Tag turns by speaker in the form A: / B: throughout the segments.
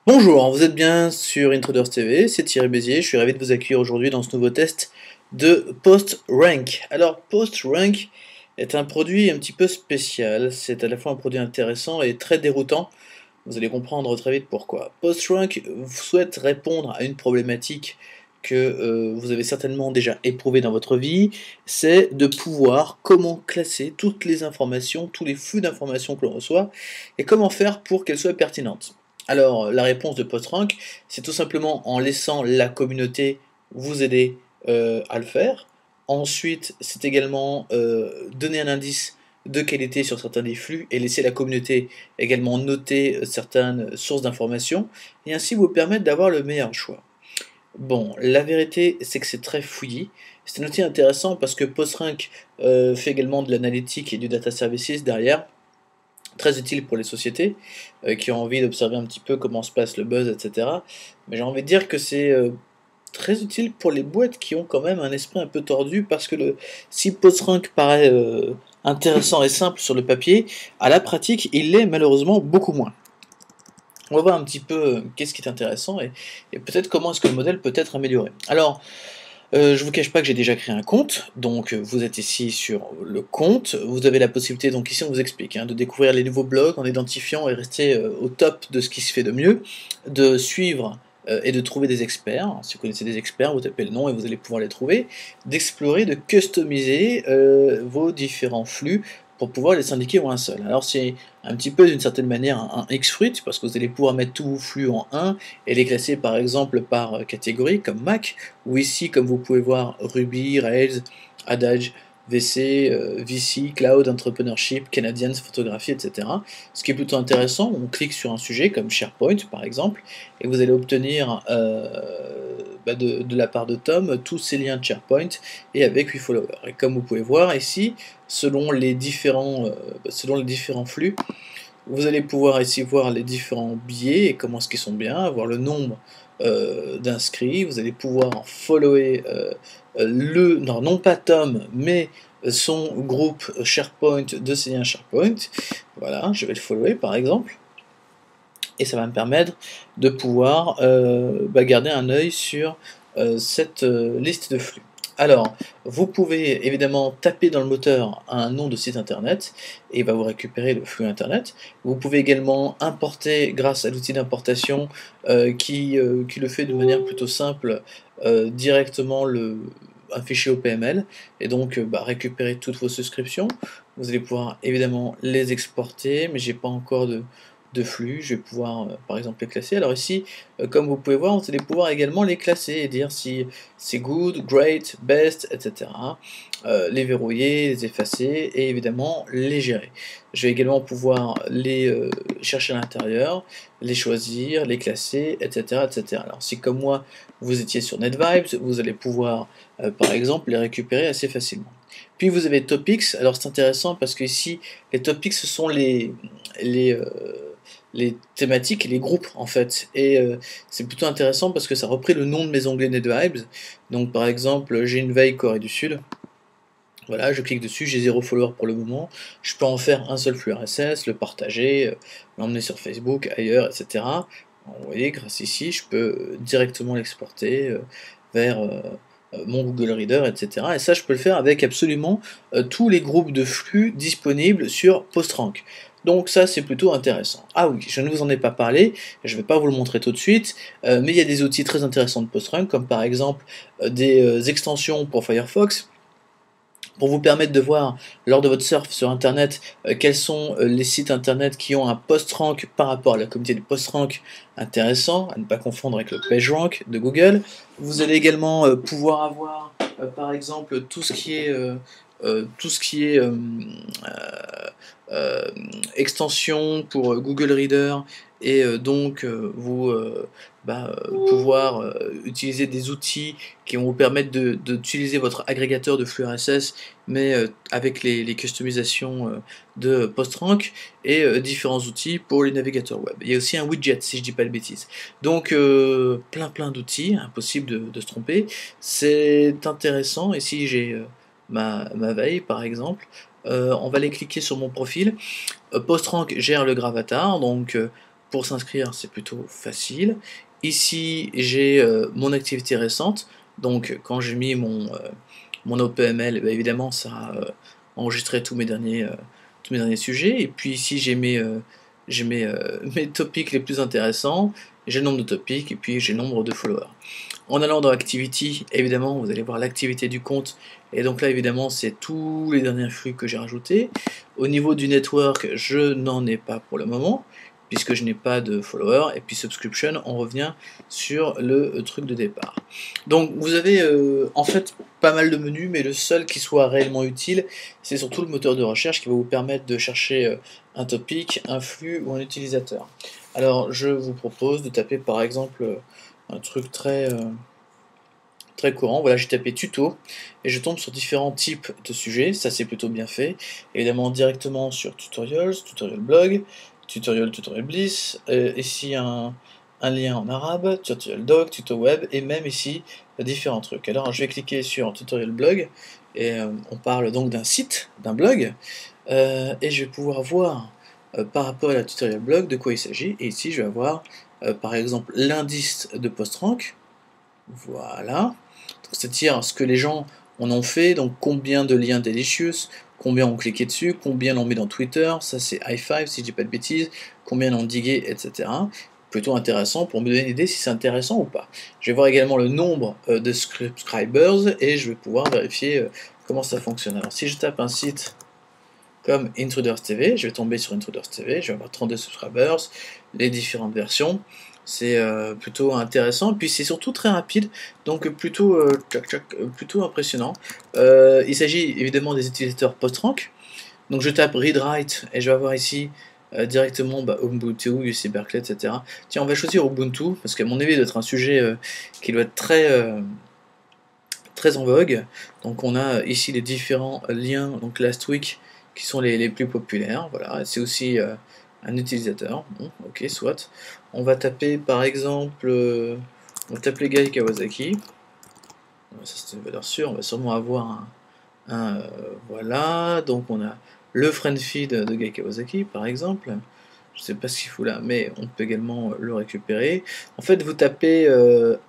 A: Bonjour, vous êtes bien sur Intruders TV, c'est Thierry Bézier, je suis ravi de vous accueillir aujourd'hui dans ce nouveau test de PostRank. Alors PostRank est un produit un petit peu spécial, c'est à la fois un produit intéressant et très déroutant, vous allez comprendre très vite pourquoi. PostRank souhaite répondre à une problématique que vous avez certainement déjà éprouvée dans votre vie, c'est de pouvoir comment classer toutes les informations, tous les flux d'informations que l'on reçoit, et comment faire pour qu'elles soient pertinentes. Alors, la réponse de PostRank, c'est tout simplement en laissant la communauté vous aider à le faire. Ensuite, c'est également donner un indice de qualité sur certains des flux et laisser la communauté également noter certaines sources d'informations et ainsi vous permettre d'avoir le meilleur choix. Bon, la vérité, c'est que c'est très fouillis. C'est un outil intéressant parce que PostRank fait également de l'analytique et du data services derrière, très utile pour les sociétés qui ont envie d'observer un petit peu comment se passe le buzz, etc. Mais j'ai envie de dire que c'est très utile pour les boîtes qui ont quand même un esprit un peu tordu parce que si PostRank paraît intéressant et simple sur le papier, à la pratique, il l'est malheureusement beaucoup moins. On va voir un petit peu qu'est-ce qui est intéressant et peut-être comment est-ce que le modèle peut être amélioré. Alors, je vous cache pas que j'ai déjà créé un compte, donc vous êtes ici sur le compte, vous avez la possibilité, donc ici on vous explique, de découvrir les nouveaux blogs en identifiant et rester au top de ce qui se fait de mieux, de suivre et de trouver des experts. Si vous connaissez des experts, vous tapez le nom et vous allez pouvoir les trouver, d'explorer, de customiser vos différents flux pour pouvoir les syndiquer en un seul. Alors c'est un petit peu d'une certaine manière un Xfruit, parce que vous allez pouvoir mettre tous vos flux en un et les classer par exemple par catégorie, comme Mac, ou ici comme vous pouvez voir Ruby, Rails, Adage, VC, VC, Cloud, Entrepreneurship, Canadians, Photographie, etc. Ce qui est plutôt intéressant, on clique sur un sujet comme SharePoint par exemple, et vous allez obtenir de la part de Tom tous ces liens de SharePoint et avec 8 followers. Et comme vous pouvez voir ici, selon les différents flux, vous allez pouvoir ici voir les différents billets et comment est-ce qu'ils sont bien, voir le nombre d'inscrits, vous allez pouvoir follower non pas Tom, mais son groupe SharePoint de ces liens SharePoint. Voilà, je vais le follower par exemple. Et ça va me permettre de pouvoir garder un œil sur cette liste de flux. Alors, vous pouvez évidemment taper dans le moteur un nom de site internet et il va vous récupérer le flux internet. Vous pouvez également importer grâce à l'outil d'importation qui le fait de manière plutôt simple directement un fichier OPML et donc récupérer toutes vos souscriptions. Vous allez pouvoir évidemment les exporter, mais j'ai pas encore de flux, je vais pouvoir par exemple les classer. Alors ici, comme vous pouvez voir, vous allez pouvoir également les classer et dire si c'est good, great, best, etc. Les verrouiller, les effacer et évidemment les gérer. Je vais également pouvoir les chercher à l'intérieur, les choisir, les classer, etc., etc. Alors si comme moi, vous étiez sur NetVibes, vous allez pouvoir par exemple les récupérer assez facilement. Puis vous avez Topics, alors c'est intéressant parce que ici, les Topics ce sont les thématiques et les groupes en fait, et c'est plutôt intéressant parce que ça a repris le nom de mes onglets NetVibes. Donc par exemple, j'ai une veille Corée du Sud, voilà, je clique dessus, j'ai 0 follower pour le moment, je peux en faire un seul flux RSS, le partager, l'emmener sur Facebook, ailleurs, etc. Vous voyez, grâce ici, je peux directement l'exporter vers mon Google Reader, etc. Et ça, je peux le faire avec absolument tous les groupes de flux disponibles sur PostRank. Donc ça, c'est plutôt intéressant. Ah oui, je ne vous en ai pas parlé, je ne vais pas vous le montrer tout de suite, mais il y a des outils très intéressants de PostRank, comme par exemple des extensions pour Firefox, pour vous permettre de voir, lors de votre surf sur Internet, quels sont les sites Internet qui ont un PostRank par rapport à la communauté de PostRank intéressant, à ne pas confondre avec le PageRank de Google. Vous allez également pouvoir avoir, par exemple, tout ce qui est extension pour Google Reader et pouvoir utiliser des outils qui vont vous permettre d'utiliser votre agrégateur de flux RSS mais avec les customisations de PostRank et différents outils pour les navigateurs web. Il y a aussi un widget si je dis pas de bêtises. Donc plein d'outils, impossible de se tromper. C'est intéressant. Ici j'ai ma veille par exemple. On va aller cliquer sur mon profil. PostRank gère le gravatar, donc pour s'inscrire c'est plutôt facile. Ici j'ai mon activité récente, donc quand j'ai mis mon OPML, évidemment ça a enregistré tous mes derniers sujets, et puis ici j'ai mes topics les plus intéressants, j'ai le nombre de topics, et puis j'ai le nombre de followers. En allant dans Activity, évidemment, vous allez voir l'activité du compte, et donc là, évidemment, c'est tous les derniers flux que j'ai rajoutés. Au niveau du network, je n'en ai pas pour le moment, puisque je n'ai pas de followers, et puis subscription, on revient sur le truc de départ. Donc vous avez en fait pas mal de menus, mais le seul qui soit réellement utile, c'est surtout le moteur de recherche qui va vous permettre de chercher un topic, un flux ou un utilisateur. Alors je vous propose de taper par exemple un truc très courant. Voilà, j'ai tapé tuto et je tombe sur différents types de sujets, ça c'est plutôt bien fait. Évidemment directement sur tutorials, tutorial blog, tutorial bliss, ici un lien en arabe, tutorial doc, tuto web, et même ici différents trucs. Alors je vais cliquer sur tutorial blog, et on parle donc d'un site, d'un blog, et je vais pouvoir voir par rapport à la tutorial blog de quoi il s'agit, et ici je vais avoir par exemple l'indice de PostRank, voilà, c'est-à-dire ce que les gens en ont fait, donc combien de liens delicious, combien ont cliqué dessus, combien l'ont mis dans Twitter, ça c'est i5 si je dis pas de bêtises, combien l'ont digué, etc. Plutôt intéressant pour me donner une idée si c'est intéressant ou pas. Je vais voir également le nombre de subscribers et je vais pouvoir vérifier comment ça fonctionne. Alors si je tape un site comme Intruders TV, je vais tomber sur Intruders TV, je vais avoir 32 subscribers, les différentes versions, c'est plutôt intéressant, et puis c'est surtout très rapide, donc plutôt, plutôt impressionnant. Il s'agit évidemment des utilisateurs PostRank, donc je tape read-write, et je vais avoir ici directement Ubuntu, UC Berkeley, etc. Tiens, on va choisir Ubuntu, parce qu'à mon avis, ça doit être un sujet qui doit être très en vogue. Donc on a ici les différents liens, donc Last Week, qui sont les plus populaires. Voilà, c'est aussi un utilisateur. Bon, ok, soit. On va taper par exemple, on tape les Guy Kawasaki. Ça c'est une valeur sûre. On va sûrement avoir voilà. Donc on a le friend feed de Guy Kawasaki par exemple. Je sais pas ce qu'il faut là, mais on peut également le récupérer. En fait, vous tapez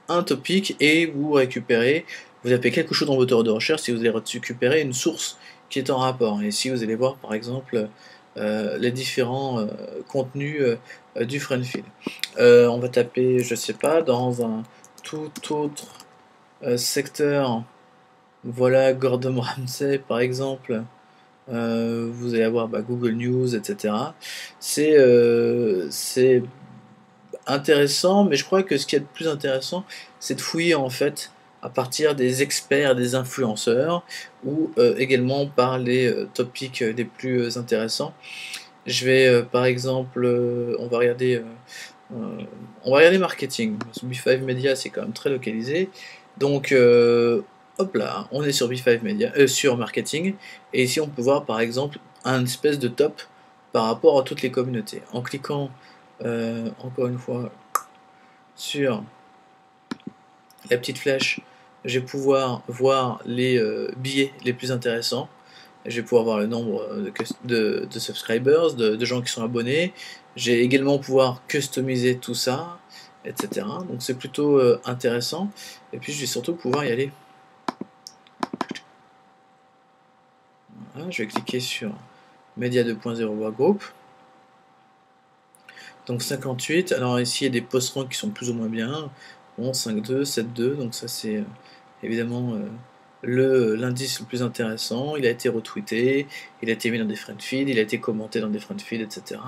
A: un topic et vous récupérez, vous tapez quelque chose dans votre moteur de recherche si vous allez récupérer une source qui est en rapport. Et ici, vous allez voir par exemple les différents contenus du friend feed. On va taper, je sais pas, dans un tout autre secteur. Voilà, Gordon Ramsay par exemple. Vous allez avoir Google News, etc. C'est intéressant, mais je crois que ce qui est le plus intéressant, c'est de fouiller en fait à partir des experts, des influenceurs, ou également par les topics les plus intéressants. Je vais par exemple, on va regarder marketing. B5 Media, c'est quand même très localisé. Donc, hop là, on est sur B5 Media, sur marketing. Et ici, on peut voir par exemple un espèce de top par rapport à toutes les communautés. En cliquant, encore une fois, sur la petite flèche, je vais pouvoir voir les billets les plus intéressants. Je vais pouvoir voir le nombre de subscribers, de gens qui sont abonnés. J'ai également pouvoir customiser tout ça, etc. Donc c'est plutôt intéressant. Et puis je vais surtout pouvoir y aller. Voilà, je vais cliquer sur Media 2.0 Workgroup. Donc 58. Alors ici il y a des post-ranks qui sont plus ou moins bien. Bon, 5.2, 7.2. Donc ça c'est évidemment l'indice le plus intéressant. Il a été retweeté, il a été mis dans des friend feeds, il a été commenté dans des friend feeds, etc.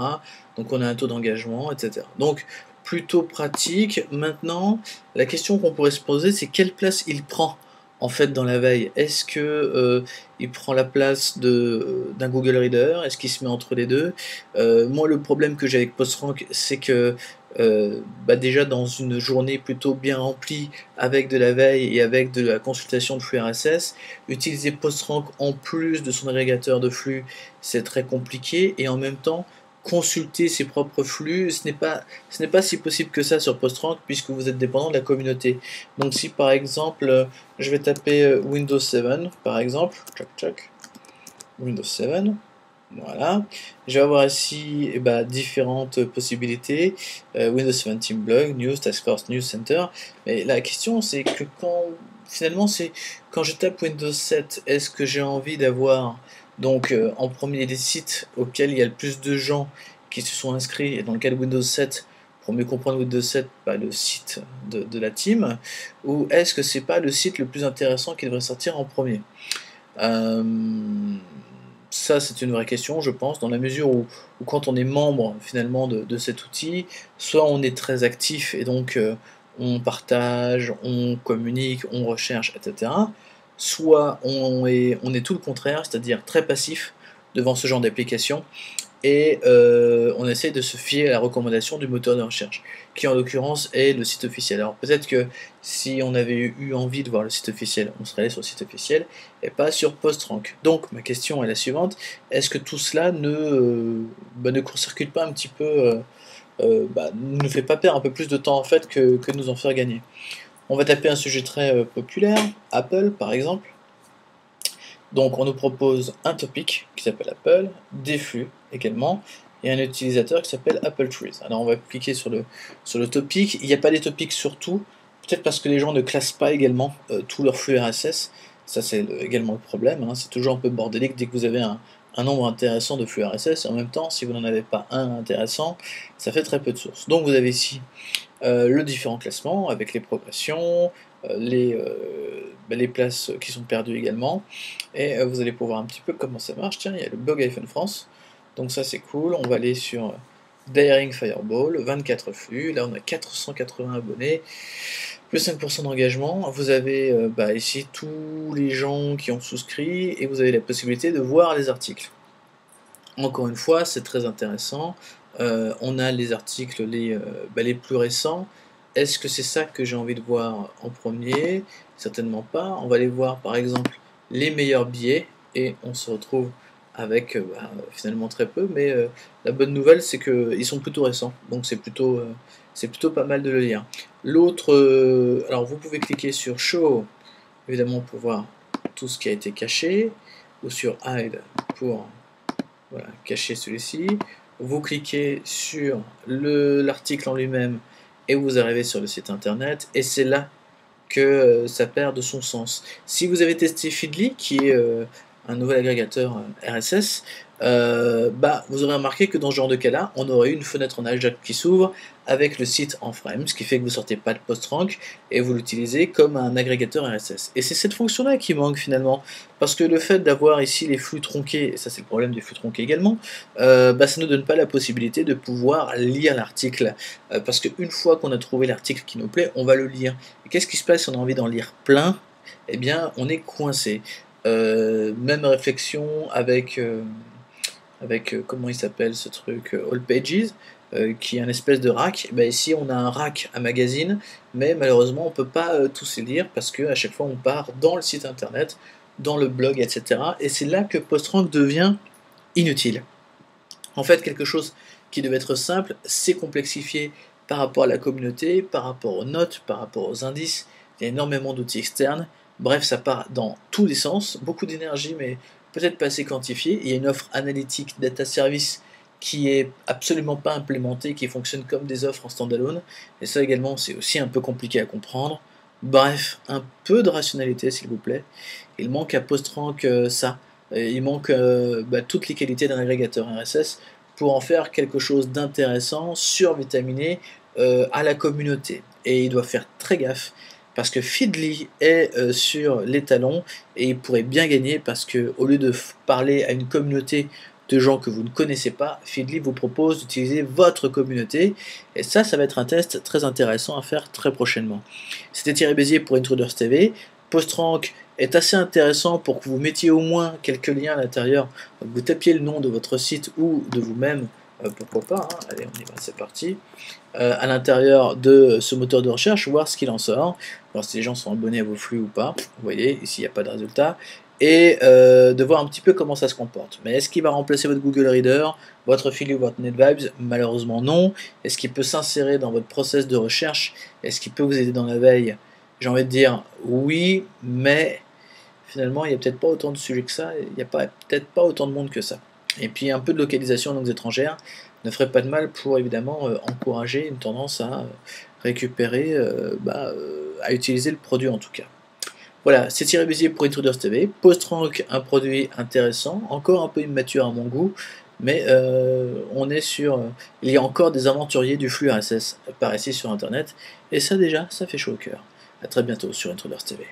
A: Donc on a un taux d'engagement, etc. Donc plutôt pratique. Maintenant, la question qu'on pourrait se poser, c'est quelle place il prend en fait dans la veille. Est-ce que il prend la place d'un Google Reader? Est-ce qu'il se met entre les deux? Moi, le problème que j'ai avec PostRank, c'est que déjà dans une journée plutôt bien remplie avec de la veille et avec de la consultation de flux RSS, utiliser PostRank en plus de son agrégateur de flux, c'est très compliqué, et en même temps, consulter ses propres flux, ce n'est pas si possible que ça sur PostRank puisque vous êtes dépendant de la communauté. Donc si par exemple, je vais taper Windows 7 par exemple, Windows 7, voilà, je vais avoir ici différentes possibilités, Windows 17 Blog, News, Task Force, News Center, mais la question c'est que finalement quand je tape Windows 7, est-ce que j'ai envie d'avoir donc en premier des sites auxquels il y a le plus de gens qui se sont inscrits, et dans le cas de Windows 7, pour mieux comprendre Windows 7, le site de la team, ou est-ce que c'est pas le site le plus intéressant qui devrait sortir en premier? Ça c'est une vraie question je pense, dans la mesure où quand on est membre finalement de cet outil, soit on est très actif et donc on partage, on communique, on recherche, etc. Soit on est tout le contraire, c'est-à-dire très passif devant ce genre d'application, et on essaie de se fier à la recommandation du moteur de recherche, qui en l'occurrence est le site officiel. Alors peut-être que si on avait eu envie de voir le site officiel, on serait allé sur le site officiel et pas sur PostRank. Donc ma question est la suivante, est-ce que tout cela ne court-circuite pas un petit peu, ne nous fait pas perdre un peu plus de temps en fait que nous en faire gagner? On va taper un sujet très populaire, Apple par exemple. Donc on nous propose un topic qui s'appelle Apple, des flux également, et un utilisateur qui s'appelle Apple Trees. Alors on va cliquer sur le topic. Il n'y a pas des topics sur tout, peut-être parce que les gens ne classent pas également tous leurs flux RSS. Ça c'est également le problème, hein. C'est toujours un peu bordélique dès que vous avez un nombre intéressant de flux RSS, et en même temps si vous n'en avez pas un intéressant, ça fait très peu de sources. Donc vous avez ici le différent classement avec les progressions, les places qui sont perdues également, et vous allez pouvoir un petit peu comment ça marche. Tiens, il y a le blog iPhone France, donc ça c'est cool. On va aller sur Daring Fireball, 24 flux, là on a 480 abonnés, plus 5% d'engagement. Vous avez ici tous les gens qui ont souscrit, et vous avez la possibilité de voir les articles. Encore une fois, c'est très intéressant. On a les articles les plus récents. Est-ce que c'est ça que j'ai envie de voir en premier? Certainement pas. On va aller voir par exemple les meilleurs billets, et on se retrouve avec finalement très peu, mais la bonne nouvelle c'est qu'ils sont plutôt récents, donc c'est plutôt pas mal de le lire. L'autre, alors vous pouvez cliquer sur Show, évidemment pour voir tout ce qui a été caché, ou sur Hide pour cacher celui-ci. Vous cliquez sur l'article en lui-même et vous arrivez sur le site internet, et c'est là que ça perd de son sens. Si vous avez testé Feedly, qui est un nouvel agrégateur RSS, vous aurez remarqué que dans ce genre de cas-là, on aurait une fenêtre en Ajax qui s'ouvre avec le site en frame, ce qui fait que vous ne sortez pas de PostRank et vous l'utilisez comme un agrégateur RSS. Et c'est cette fonction-là qui manque finalement, parce que le fait d'avoir ici les flux tronqués, et ça c'est le problème des flux tronqués également, ça ne nous donne pas la possibilité de pouvoir lire l'article, parce qu'une fois qu'on a trouvé l'article qui nous plaît, on va le lire. Et qu'est-ce qui se passe si on a envie d'en lire plein? Eh bien, on est coincé. Même réflexion avec comment il s'appelle ce truc, All Pages, qui est un espèce de rack. Ici on a un rack à magazine, mais malheureusement on peut pas tous les lire parce que à chaque fois on part dans le site internet, dans le blog, etc. Et c'est là que PostRank devient inutile. En fait, quelque chose qui devait être simple, c'est complexifié par rapport à la communauté, par rapport aux notes, par rapport aux indices. Il y a énormément d'outils externes. Bref, ça part dans tous les sens, beaucoup d'énergie, mais peut-être pas assez quantifié. Il y a une offre analytique data service qui est absolument pas implémentée, qui fonctionne comme des offres en standalone. Et ça également, c'est aussi un peu compliqué à comprendre. Bref, un peu de rationalité, s'il vous plaît. Il manque à PostRank ça. Il manque toutes les qualités d'un agrégateur RSS pour en faire quelque chose d'intéressant, survitaminé à la communauté. Et il doit faire très gaffe, parce que Feedly est sur les talons, et il pourrait bien gagner, parce que au lieu de parler à une communauté de gens que vous ne connaissez pas, Feedly vous propose d'utiliser votre communauté, et ça va être un test très intéressant à faire très prochainement. C'était Thierry Bézier pour Intruders TV. PostRank est assez intéressant pour que vous mettiez au moins quelques liens à l'intérieur, vous tapiez le nom de votre site ou de vous-même, pourquoi pas, hein. Allez on y va, c'est parti, à l'intérieur de ce moteur de recherche, voir ce qu'il en sort, voir si les gens sont abonnés à vos flux ou pas. Vous voyez, ici il n'y a pas de résultat, et de voir un petit peu comment ça se comporte. Mais est-ce qu'il va remplacer votre Google Reader, votre Feedly ou votre NetVibes? Malheureusement non. Est-ce qu'il peut s'insérer dans votre process de recherche? Est-ce qu'il peut vous aider dans la veille? J'ai envie de dire oui, mais finalement il n'y a peut-être pas autant de sujets que ça, il n'y a peut-être pas autant de monde que ça. Et puis un peu de localisation en langues étrangères ne ferait pas de mal pour évidemment encourager une tendance à récupérer, à utiliser le produit en tout cas. Voilà, c'est Thierry Bézier pour Intruders TV. PostRank, un produit intéressant, encore un peu immature à mon goût, mais on est sur... il y a encore des aventuriers du flux RSS par ici sur Internet, et ça déjà, ça fait chaud au cœur. A très bientôt sur Intruders TV.